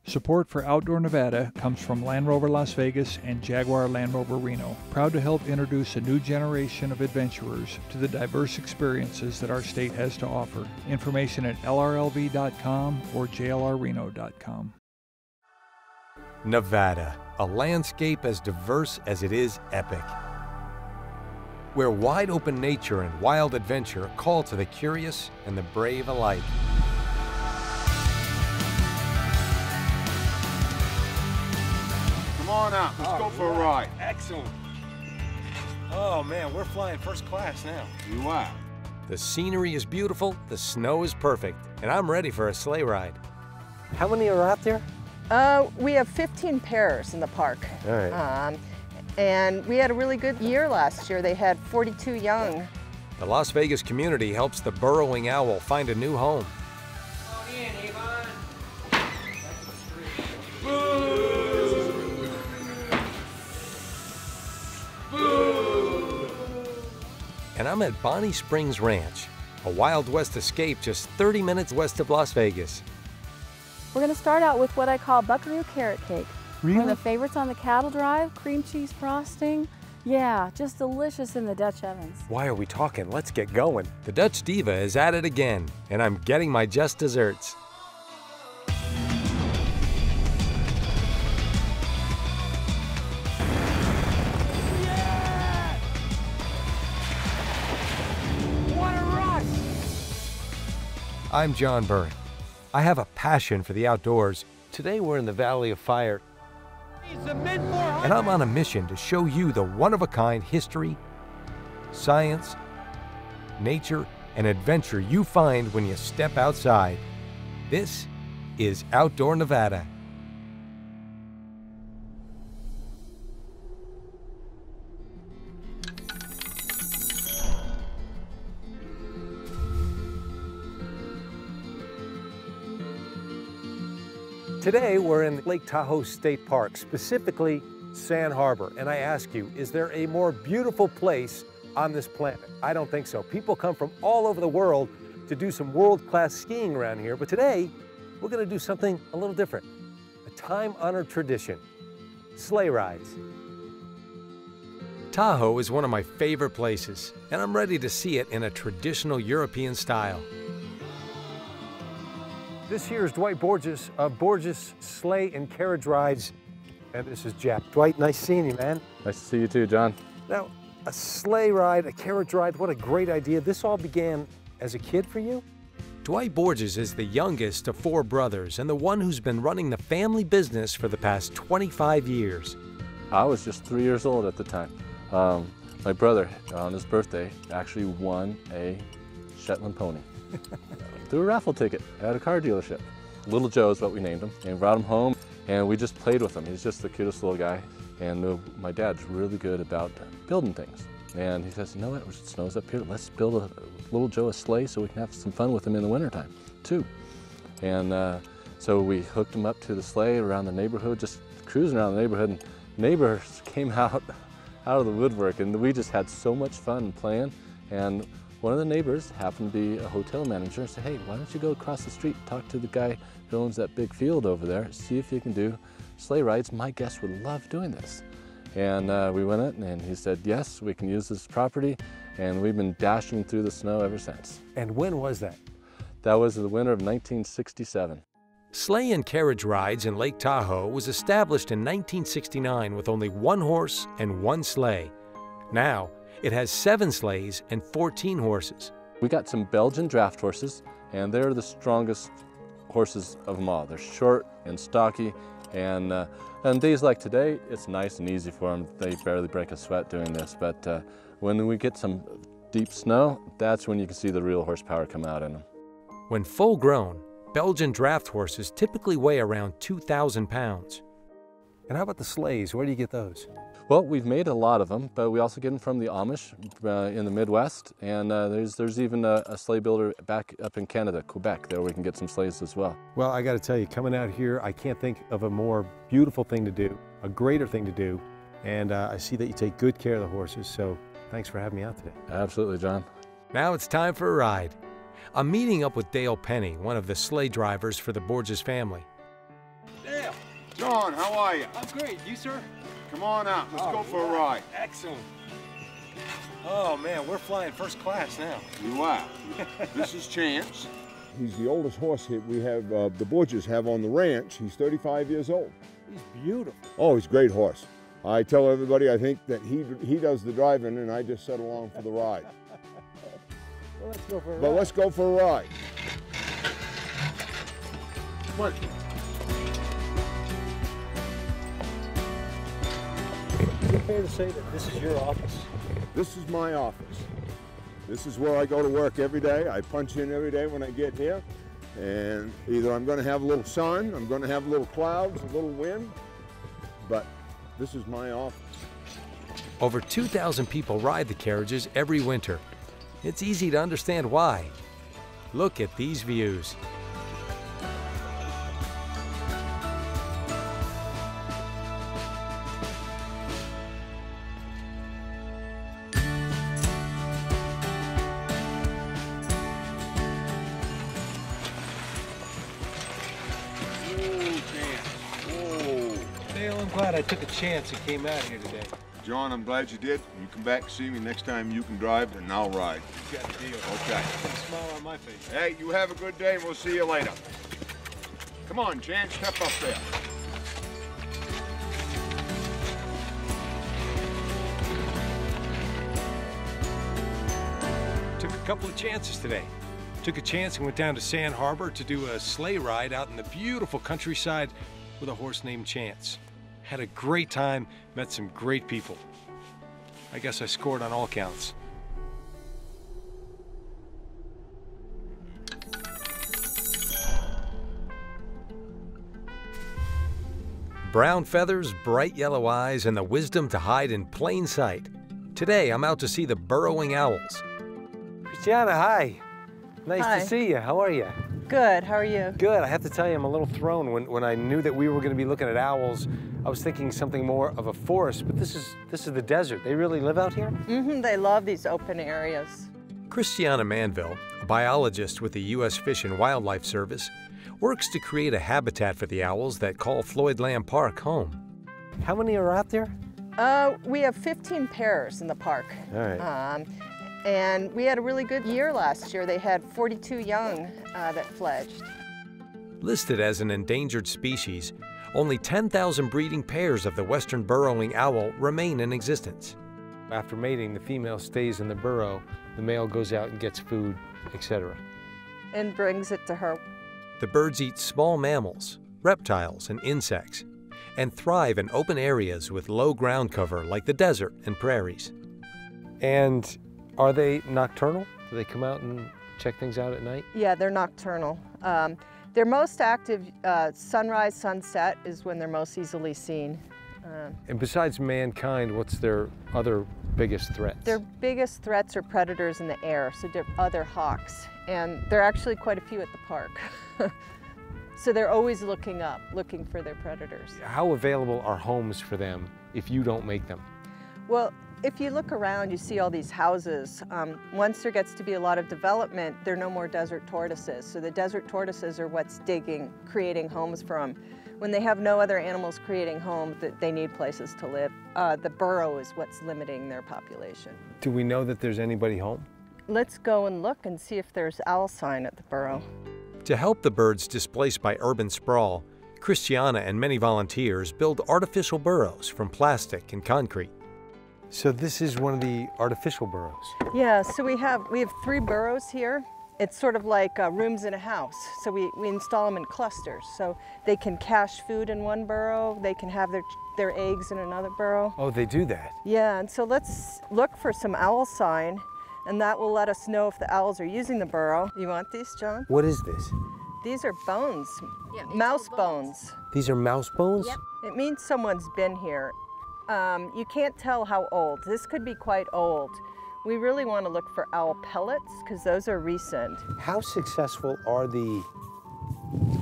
Support for Outdoor Nevada comes from Land Rover Las Vegas and Jaguar Land Rover Reno, proud to help introduce a new generation of adventurers to the diverse experiences that our state has to offer. Information at lrlv.com or jlrreno.com. Nevada, a landscape as diverse as it is epic, where wide open nature and wild adventure call to the curious and the brave alike. Come on out, let's go for a ride. Excellent. Oh man, we're flying first class now. You are. The scenery is beautiful, the snow is perfect, and I'm ready for a sleigh ride. How many are out there? We have 15 pairs in the park. All right. And we had a really good year last year. They had 42 young. The Las Vegas community helps the burrowing owl find a new home. Come on in, Avon. And I'm at Bonnie Springs Ranch, a Wild West escape just 30 minutes west of Las Vegas. We're going to start out with what I call Buckaroo Carrot Cake. Really? One of the favorites on the cattle drive, cream cheese frosting. Yeah, just delicious in the Dutch ovens. Why are we talking? Let's get going. The Dutch Diva is at it again, and I'm getting my just desserts. I'm John Byrne. I have a passion for the outdoors. Today we're in the Valley of Fire, and I'm on a mission to show you the one-of-a-kind history, science, nature, and adventure you find when you step outside. This is Outdoor Nevada. Today, we're in Lake Tahoe State Park, specifically Sand Harbor. And I ask you, is there a more beautiful place on this planet? I don't think so. People come from all over the world to do some world-class skiing around here. But today, we're going to do something a little different. A time-honored tradition, sleigh rides. Tahoe is one of my favorite places, and I'm ready to see it in a traditional European style. This here is Dwight Borges of Borges Sleigh and Carriage Rides, and this is Jack. Dwight, nice seeing you, man. Nice to see you too, John. Now, a sleigh ride, a carriage ride, what a great idea. This all began as a kid for you? Dwight Borges is the youngest of 4 brothers and the one who's been running the family business for the past 25 years. I was just 3 years old at the time. My brother, on his birthday, actually won a Shetland pony. Through a raffle ticket at a car dealership. Little Joe is what we named him, and brought him home, and we just played with him. He's just the cutest little guy, and my dad's really good about building things. And he says, you know what, it snows up here, let's build a Little Joe a sleigh so we can have some fun with him in the wintertime, too. And so we hooked him up to the sleigh around the neighborhood, just cruising around the neighborhood, and neighbors came out of the woodwork, and we just had so much fun playing. And one of the neighbors happened to be a hotel manager and said, hey, why don't you go across the street, talk to the guy who owns that big field over there, see if you can do sleigh rides. My guests would love doing this. And we went in and he said, yes, we can use this property. And we've been dashing through the snow ever since. And when was that? That was the winter of 1967. Sleigh and Carriage Rides in Lake Tahoe was established in 1969 with only 1 horse and 1 sleigh. Now, it has 7 sleighs and 14 horses. We got some Belgian draft horses, and they're the strongest horses of them all. They're short and stocky, and on days like today, it's nice and easy for them. They barely break a sweat doing this, but when we get some deep snow, that's when you can see the real horsepower come out in them. When full grown, Belgian draft horses typically weigh around 2,000 pounds. And how about the sleighs? Where do you get those? Well, we've made a lot of them, but we also get them from the Amish in the Midwest, and there's even a sleigh builder back up in Canada, Quebec. There we can get some sleighs as well. Well, I got to tell you, coming out here, I can't think of a more beautiful thing to do, a greater thing to do, and I see that you take good care of the horses, so thanks for having me out today. Absolutely, John. Now it's time for a ride. I'm meeting up with Dale Penny, one of the sleigh drivers for the Borges family. Dale, John, how are you? I'm great. You, sir? Come on out. Let's go for a ride. Excellent. Oh, man, we're flying first class now. You are. This is Chance. He's the oldest horse that we have, the Borgias have on the ranch. He's 35 years old. He's beautiful. Oh, he's a great horse. I tell everybody I think that he does the driving and I just set along for the ride. Well, let's go for a ride. But let's go for a ride. Come on. Is it fair to say that this is your office? This is my office. This is where I go to work every day. I punch in every day when I get here. And either I'm going to have a little sun, I'm going to have a little clouds, a little wind, but this is my office. Over 2,000 people ride the carriages every winter. It's easy to understand why. Look at these views. Dale, I'm glad I took a chance and came out here today. John, I'm glad you did. You come back and see me next time you can drive, and I'll ride. You got a deal. Okay. Put a smile on my face. Hey, you have a good day, and we'll see you later. Come on, Chance, step up there. Took a couple of chances today. Took a chance and went down to Sand Harbor to do a sleigh ride out in the beautiful countryside with a horse named Chance. Had a great time, met some great people. I guess I scored on all counts. Brown feathers, bright yellow eyes, and the wisdom to hide in plain sight. Today, I'm out to see the burrowing owls. Christiana, hi. Nice Hi. to see you. How are you? Good, how are you? Good. I have to tell you, I'm a little thrown. When I knew that we were going to be looking at owls, I was thinking something more of a forest, but this is the desert. They really live out here? They love these open areas. Christiana Manville, a biologist with the U.S. Fish and Wildlife Service, works to create a habitat for the owls that call Floyd Lamb Park home. How many are out there? We have 15 pairs in the park. All right. And we had a really good year last year. They had 42 young that fledged. Listed as an endangered species, only 10,000 breeding pairs of the western burrowing owl remain in existence. After mating, the female stays in the burrow, the male goes out and gets food, etc. And brings it to her. The birds eat small mammals, reptiles, and insects, and thrive in open areas with low ground cover like the desert and prairies. And are they nocturnal? Do they come out and check things out at night? Yeah, they're nocturnal. They're most active sunrise, sunset is when they're most easily seen. And besides mankind, what's their other biggest threats? Their biggest threats are predators in the air, so they're other hawks. And there are actually quite a few at the park. So they're always looking up, looking for their predators. How available are homes for them if you don't make them? Well, if you look around, you see all these houses. Once there gets to be a lot of development, there are no more desert tortoises. So the desert tortoises are what's creating homes for them. When they have no other animals creating homes, they need places to live. The burrow is what's limiting their population. Do we know that there's anybody home? Let's go and look and see if there's owl sign at the burrow. To help the birds displaced by urban sprawl, Christiana and many volunteers build artificial burrows from plastic and concrete. So this is one of the artificial burrows. Yeah, so we have 3 burrows here. It's sort of like rooms in a house. So we install them in clusters. So they can cache food in one burrow, they can have their eggs in another burrow. Oh, they do that? Yeah, and so let's look for some owl sign, and that will let us know if the owls are using the burrow. You want these, John? What is this? These are bones, Yeah, mouse bones. These are mouse bones? Yep. It means someone's been here. You can't tell how old. This could be quite old. We really want to look for owl pellets because those are recent. How successful are the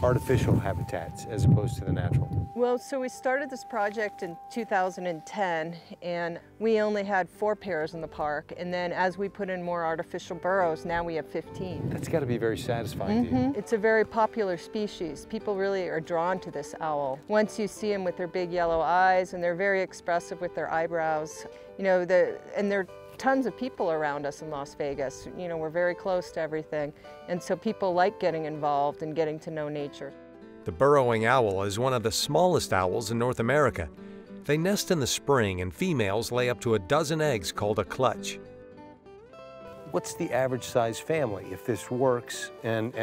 artificial habitats as opposed to the natural? Well, so we started this project in 2010, and we only had 4 pairs in the park. And then as we put in more artificial burrows, now we have 15. That's got to be very satisfying to you. It's a very popular species. People really are drawn to this owl. Once you see them with their big yellow eyes, and they're very expressive with their eyebrows, you know, and there are tons of people around us in Las Vegas. You know, we're very close to everything. And so people like getting involved and getting to know nature. The burrowing owl is one of the smallest owls in North America. They nest in the spring, and females lay up to a dozen eggs called a clutch. What's the average size family? If this works and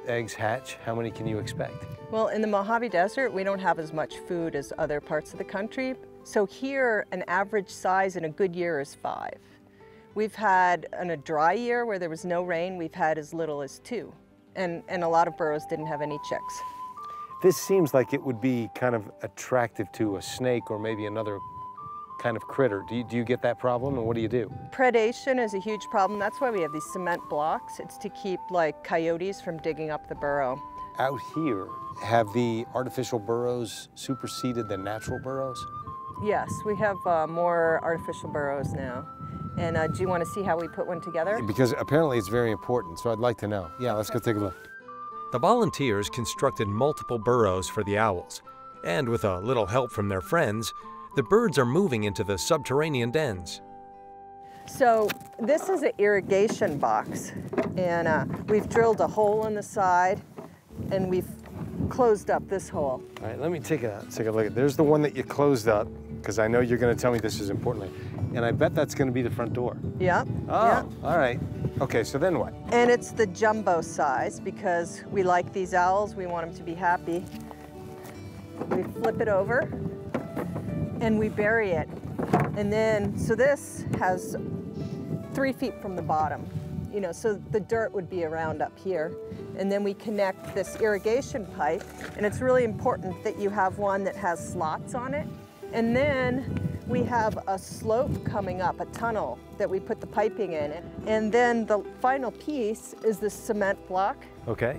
eggs hatch, how many can you expect? Well, in the Mojave Desert, we don't have as much food as other parts of the country. So here, an average size in a good year is 5. We've had, in a dry year where there was no rain, we've had as little as 2. And a lot of burrows didn't have any chicks. This seems like it would be kind of attractive to a snake or maybe another kind of critter. Do you get that problem, and what do you do? Predation is a huge problem. That's why we have these cement blocks. It's to keep like coyotes from digging up the burrow. Out here, have the artificial burrows superseded the natural burrows? Yes, we have more artificial burrows now. And do you want to see how we put one together? Because apparently it's very important, so I'd like to know. Yeah, let's go take a look. The volunteers constructed multiple burrows for the owls, and with a little help from their friends, the birds are moving into the subterranean dens. So this is an irrigation box, and we've drilled a hole in the side, and we've closed up this hole. All right, let me take a look at. There's the one that you closed up, because I know you're going to tell me this is important, and I bet that's going to be the front door. Yeah. Oh, yeah. All right. Okay, so then what? And it's the jumbo size because we like these owls. We want them to be happy. We flip it over and we bury it. And then, so this has 3 feet from the bottom. You know, so the dirt would be around up here. And then we connect this irrigation pipe, and it's really important that you have one that has slots on it. And then we have a slope coming up, a tunnel that we put the piping in. And then the final piece is the cement block. Okay.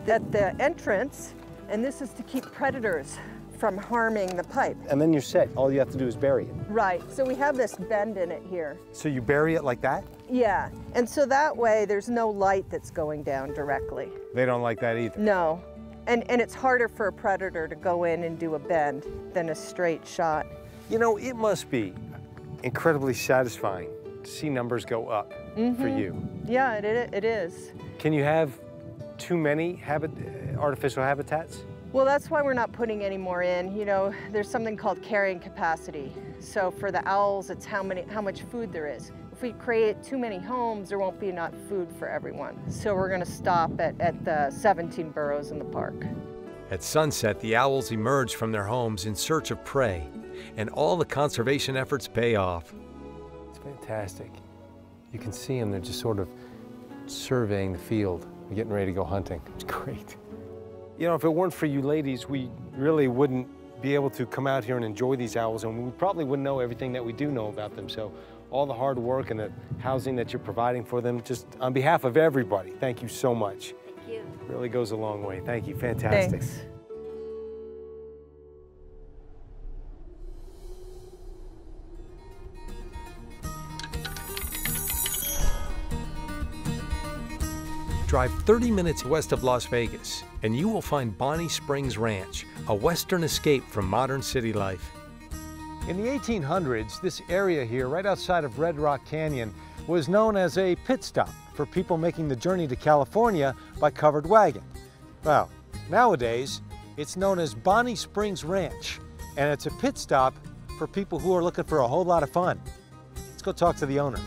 At the entrance, and this is to keep predators from harming the pipe. And then you're set. All you have to do is bury it. Right, so we have this bend in it here. So you bury it like that? Yeah, and so that way there's no light that's going down directly. They don't like that either. No, and it's harder for a predator to go in and do a bend than a straight shot. You know, it must be incredibly satisfying to see numbers go up for you. Yeah, it is. Can you have too many artificial habitats? Well, that's why we're not putting any more in. You know, there's something called carrying capacity. So for the owls, it's how much food there is. If we create too many homes, there won't be enough food for everyone. So we're going to stop at the 17 burrows in the park. At sunset, the owls emerge from their homes in search of prey, and all the conservation efforts pay off. It's fantastic. You can see them, they're just sort of surveying the field, getting ready to go hunting. It's great. You know, if it weren't for you ladies, we really wouldn't be able to come out here and enjoy these owls, and we probably wouldn't know everything that we do know about them. So all the hard work and the housing that you're providing for them, just on behalf of everybody, thank you so much. Thank you. It really goes a long way. Thank you. Fantastic. Thanks. Drive 30 minutes west of Las Vegas, and you will find Bonnie Springs Ranch, a western escape from modern city life. In the 1800s, this area here, right outside of Red Rock Canyon, was known as a pit stop for people making the journey to California by covered wagon. Well, nowadays, it's known as Bonnie Springs Ranch, and it's a pit stop for people who are looking for a whole lot of fun. Let's go talk to the owner.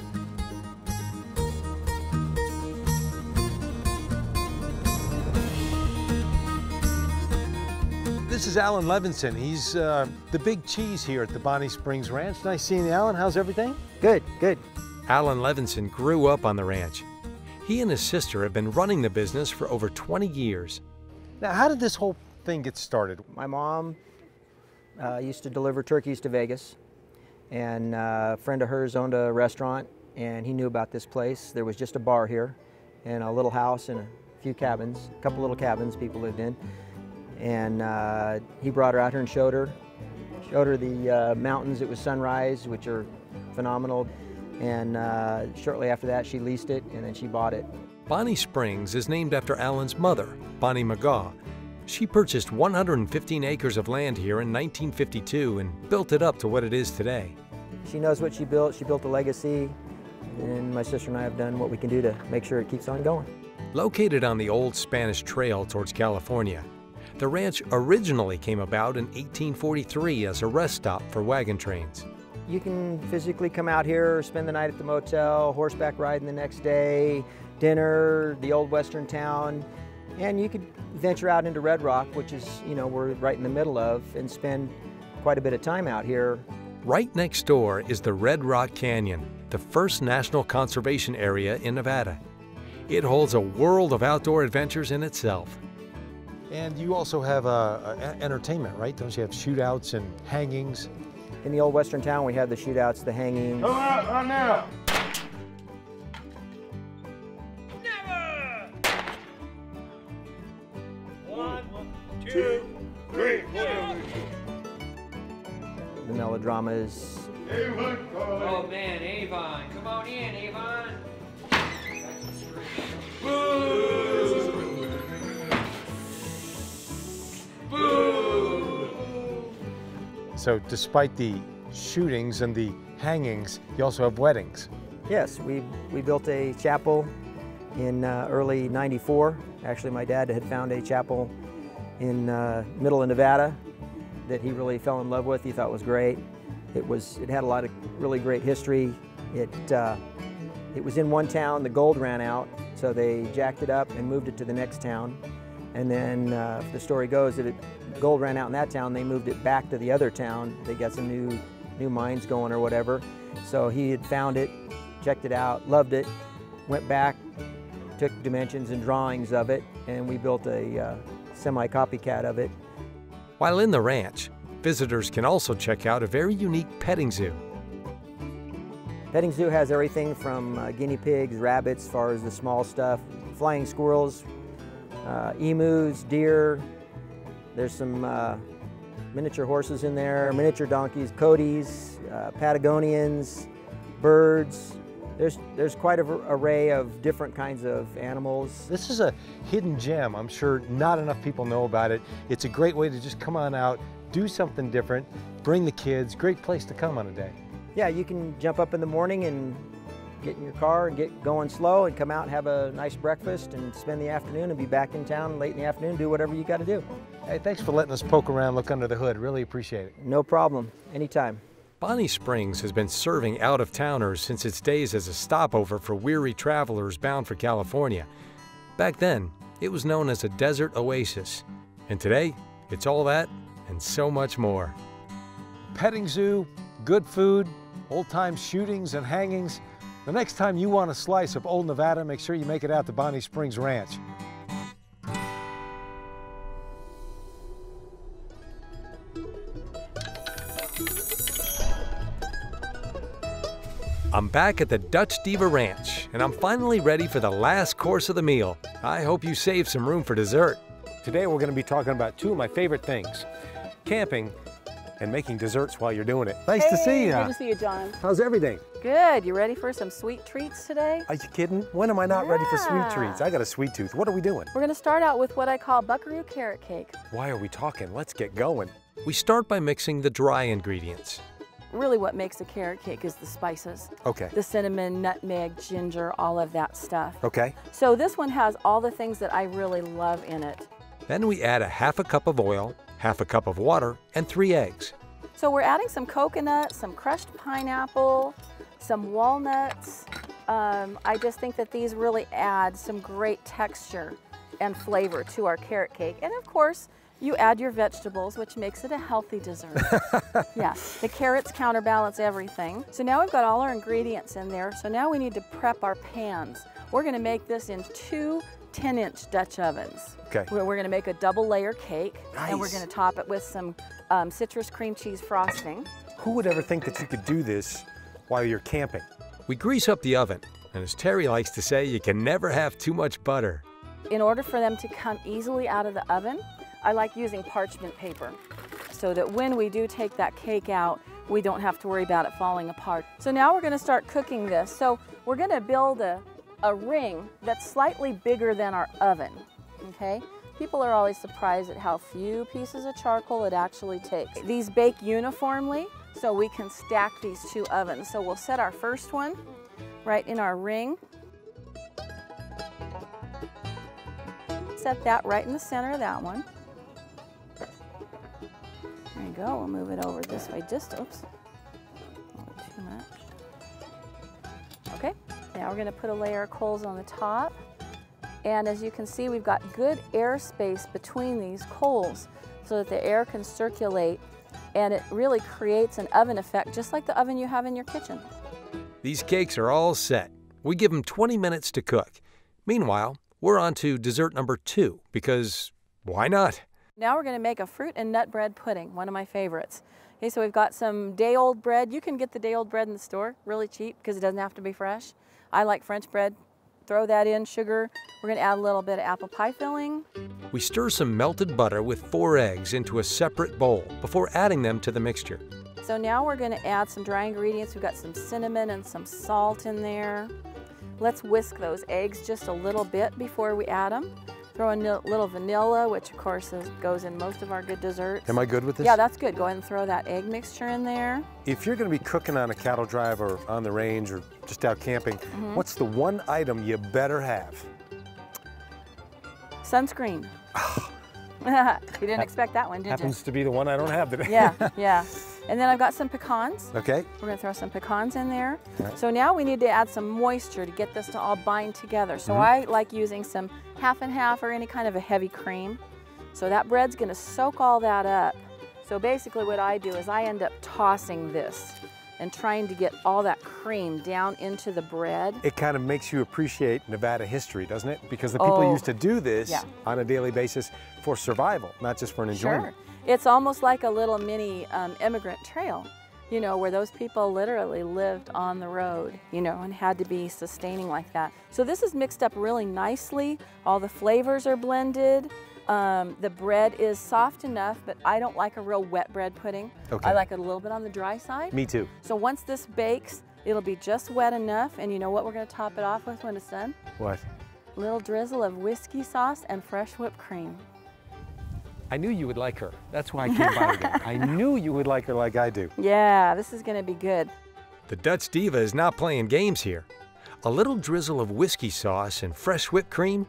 This is Alan Levinson. He's the big cheese here at the Bonnie Springs Ranch. Nice seeing you, Alan. How's everything? Good, good. Alan Levinson grew up on the ranch. He and his sister have been running the business for over 20 years. Now, how did this whole thing get started? My mom used to deliver turkeys to Vegas, and a friend of hers owned a restaurant, and he knew about this place. There was just a bar here and a little house and a few cabins, a couple little cabins people lived in. And he brought her out here and showed her the mountains. It was Sunrise, which are phenomenal. And shortly after that, she leased it, and then she bought it. Bonnie Springs is named after Alan's mother, Bonnie McGaw. She purchased 115 acres of land here in 1952 and built it up to what it is today. She knows what she built. She built a legacy, and my sister and I have done what we can do to make sure it keeps on going. Located on the old Spanish Trail towards California, the ranch originally came about in 1843 as a rest stop for wagon trains. You can physically come out here, spend the night at the motel, horseback riding the next day, dinner, the old western town, and you could venture out into Red Rock, which is, we're right in the middle of, and spend quite a bit of time out here. Right next door is the Red Rock Canyon, the first national conservation area in Nevada. It holds a world of outdoor adventures in itself. And you also have entertainment, right? Don't you have shootouts and hangings? In the old western town, we have the shootouts, the hangings. Come out right now. Never! 1, 2, 3. The melodramas. Oh man, Avon. Come on in, Avon. So despite the shootings and the hangings, you also have weddings. Yes, we built a chapel in early '94. Actually, my dad had found a chapel in middle of Nevada that he really fell in love with. He thought was great. It had a lot of really great history. It was in one town. The gold ran out, so they jacked it up and moved it to the next town. And then the story goes that gold ran out in that town. They moved it back to the other town. They got some new mines going or whatever. So he had found it, checked it out, loved it, went back, took dimensions and drawings of it, and we built a semi-copycat of it. While in the ranch, visitors can also check out a very unique petting zoo. Petting zoo has everything from guinea pigs, rabbits, as far as the small stuff, flying squirrels, emus, deer. There's some miniature horses in there, miniature donkeys, coyotes, Patagonians, birds. There's quite an array of different kinds of animals. This is a hidden gem. I'm sure not enough people know about it. It's a great way to just come on out, do something different, bring the kids. Great place to come on a day. Yeah, you can jump up in the morning and get in your car and get going slow and come out and have a nice breakfast and spend the afternoon and be back in town late in the afternoon, do whatever you got to do. Hey, thanks for letting us poke around, look under the hood. Really appreciate it. No problem, anytime. Bonnie Springs has been serving out-of-towners since its days as a stopover for weary travelers bound for California. Back then, it was known as a desert oasis, and today, it's all that and so much more. Petting zoo, good food, old-time shootings and hangings. The next time you want a slice of old Nevada, make sure you make it out to Bonnie Springs Ranch. I'm back at the Dutch Diva Ranch, and I'm finally ready for the last course of the meal. I hope you saved some room for dessert. Today we're going to be talking about two of my favorite things, camping and making desserts while you're doing it. Nice to see you. Good to see you, John. How's everything? Good. You ready for some sweet treats today? Are you kidding? When am I not ready for sweet treats? I got a sweet tooth. What are we doing? We're going to start out with what I call buckaroo carrot cake. Why are we talking? Let's get going. We start by mixing the dry ingredients. Really what makes a carrot cake is the spices. Okay. The cinnamon, nutmeg, ginger, all of that stuff. Okay. So this one has all the things that I really love in it. Then we add a half a cup of oil, half a cup of water, and 3 eggs. So we're adding some coconut, some crushed pineapple, some walnuts. I just think that these really add some great texture and flavor to our carrot cake. And of course, you add your vegetables, which makes it a healthy dessert. Yeah, the carrots counterbalance everything. So now we've got all our ingredients in there. So now we need to prep our pans. We're gonna make this in 2 10-inch Dutch ovens. Okay. We're gonna make a double layer cake. Nice. And we're gonna top it with some citrus cream cheese frosting. Who would ever think that you could do this while you're camping? We grease up the oven, and as Terry likes to say, you can never have too much butter. in order for them to come easily out of the oven, I like using parchment paper so that when we do take that cake out, we don't have to worry about it falling apart. So now we're gonna start cooking this. So we're gonna build a ring that's slightly bigger than our oven, okay? People are always surprised at how few pieces of charcoal it actually takes. These bake uniformly, so we can stack these two ovens. So we'll set our first one right in our ring. Set that right in the center of that one. There you go, we'll move it over this way, just, oops, not too much. Okay, now we're gonna put a layer of coals on the top. And as you can see, we've got good air space between these coals so that the air can circulate, and it really creates an oven effect, just like the oven you have in your kitchen. These cakes are all set. We give them 20 minutes to cook. Meanwhile, we're on to dessert number 2, because why not? Now we're gonna make a fruit and nut bread pudding, one of my favorites. Okay, so we've got some day-old bread. You can get the day-old bread in the store, really cheap, because it doesn't have to be fresh. I like French bread. Throw that in, sugar. We're gonna add a little bit of apple pie filling. We stir some melted butter with 4 eggs into a separate bowl before adding them to the mixture. So now we're gonna add some dry ingredients. We've got some cinnamon and some salt in there. Let's whisk those eggs just a little bit before we add them. Throw in a little vanilla, which of course goes in most of our good desserts. Am I good with this? Yeah, that's good. Go ahead and throw that egg mixture in there. If you're going to be cooking on a cattle drive or on the range or just out camping, what's the one item you better have? Sunscreen. You didn't expect that one, did you? Happens to be the one I don't have today. Yeah, yeah. And then I've got some pecans. Okay. We're gonna throw some pecans in there. Right. So now we need to add some moisture to get this to all bind together. So I like using some half and half or any kind of a heavy cream. So that bread's gonna soak all that up. So basically what I do is I end up tossing this and trying to get all that cream down into the bread. It kind of makes you appreciate Nevada history, doesn't it? Because the people used to do this on a daily basis for survival, not just for an enjoyment. Sure. It's almost like a little mini immigrant trail, you know, where those people literally lived on the road, you know, and had to be sustaining like that. So this is mixed up really nicely. All the flavors are blended. The bread is soft enough, but I don't like a real wet bread pudding. Okay. I like it a little bit on the dry side. Me too. So once this bakes, it'll be just wet enough, and you know what we're gonna top it off with when it's done? What? A little drizzle of whiskey sauce and fresh whipped cream. I knew you would like her. That's why I came by again. I knew you would like her like I do. Yeah, this is gonna be good. The Dutch Diva is not playing games here. A little drizzle of whiskey sauce and fresh whipped cream?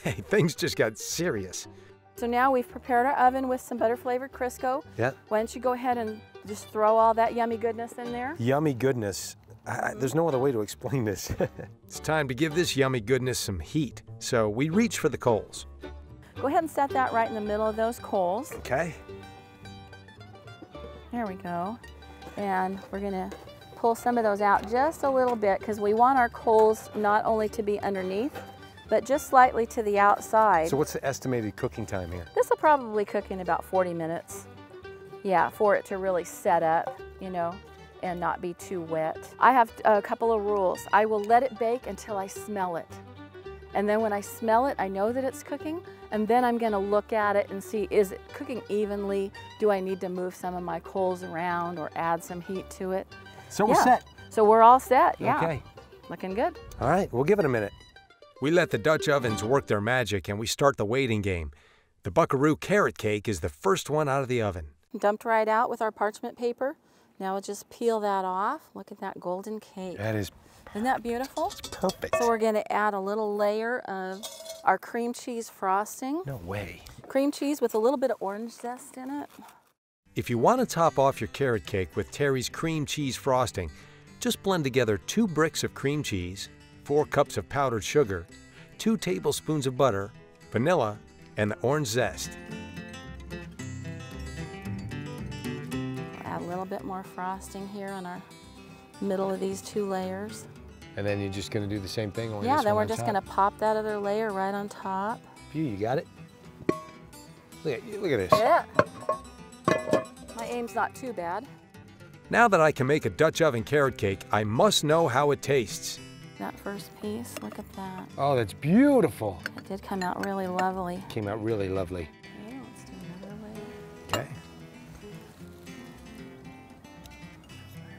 Hey, things just got serious. So now we've prepared our oven with some butter-flavored Crisco. Yeah. Why don't you go ahead and just throw all that yummy goodness in there? Yummy goodness. There's no other way to explain this. It's time to give this yummy goodness some heat, so we reach for the coals. Go ahead and set that right in the middle of those coals. Okay. There we go. And we're gonna pull some of those out just a little bit because we want our coals not only to be underneath, but just slightly to the outside. So what's the estimated cooking time here? This will probably cook in about 40 minutes. Yeah, for it to really set up, you know, and not be too wet. I have a couple of rules. I will let it bake until I smell it. And then when I smell it, I know that it's cooking, and then I'm gonna look at it and see, is it cooking evenly? Do I need to move some of my coals around or add some heat to it? So we're set. So we're all set, yeah. Okay. Looking good. All right, we'll give it a minute. We let the Dutch ovens work their magic and we start the waiting game. The Buckaroo carrot cake is the first one out of the oven. Dumped right out with our parchment paper. Now we'll just peel that off. Look at that golden cake. That is Isn't that beautiful? perfect. So we're gonna add a little layer of our cream cheese frosting. No way. Cream cheese with a little bit of orange zest in it. If you want to top off your carrot cake with Terry's cream cheese frosting, just blend together 2 bricks of cream cheese, 4 cups of powdered sugar, 2 tablespoons of butter, vanilla, and the orange zest. Add a little bit more frosting here on our middle of these 2 layers. And then you're just going to do the same thing? Only Yeah, this then one we're on just top? gonna pop that other layer right on top. Phew, you got it? Look at this. Yeah. My aim's not too bad. Now that I can make a Dutch oven carrot cake, I must know how it tastes. that first piece. Look at that. Oh, that's beautiful. It did come out really lovely. Came out really lovely. Okay, let's do another layer. Okay.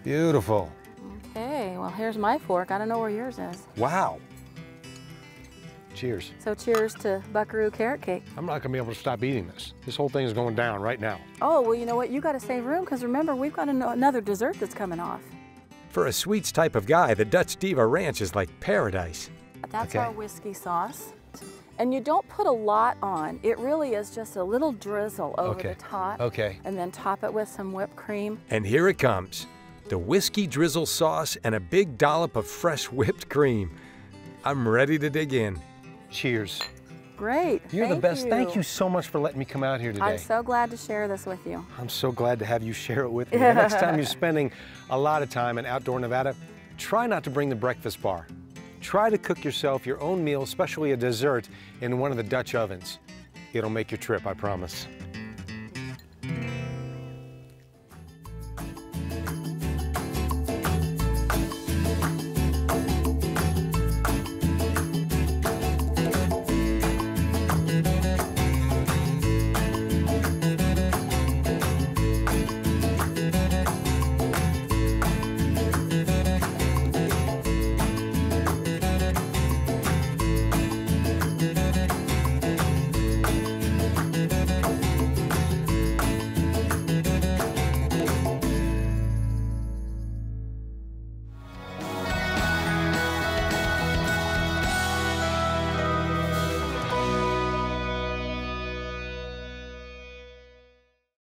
Beautiful. Okay, well, here's my fork. I don't know where yours is. Wow. Cheers. So cheers to Buckaroo carrot cake. I'm not gonna be able to stop eating this. This whole thing is going down right now. Oh, well, you know what? You got to save room because remember, we've got another dessert that's coming off. For a sweets type of guy, the Dutch Diva Ranch is like paradise. That's Okay. our whiskey sauce. And you don't put a lot on. It really is just a little drizzle over Okay. the top. Okay. And then top it with some whipped cream. And here it comes. The whiskey drizzle sauce and a big dollop of fresh whipped cream. I'm ready to dig in. Cheers. Great. You're the best. Thank you so much for letting me come out here today. I'm so glad to share this with you. I'm so glad to have you share it with me. The next time you're spending a lot of time in outdoor Nevada, try not to bring the breakfast bar. Try to cook yourself your own meal, especially a dessert, in one of the Dutch ovens. It'll make your trip, I promise.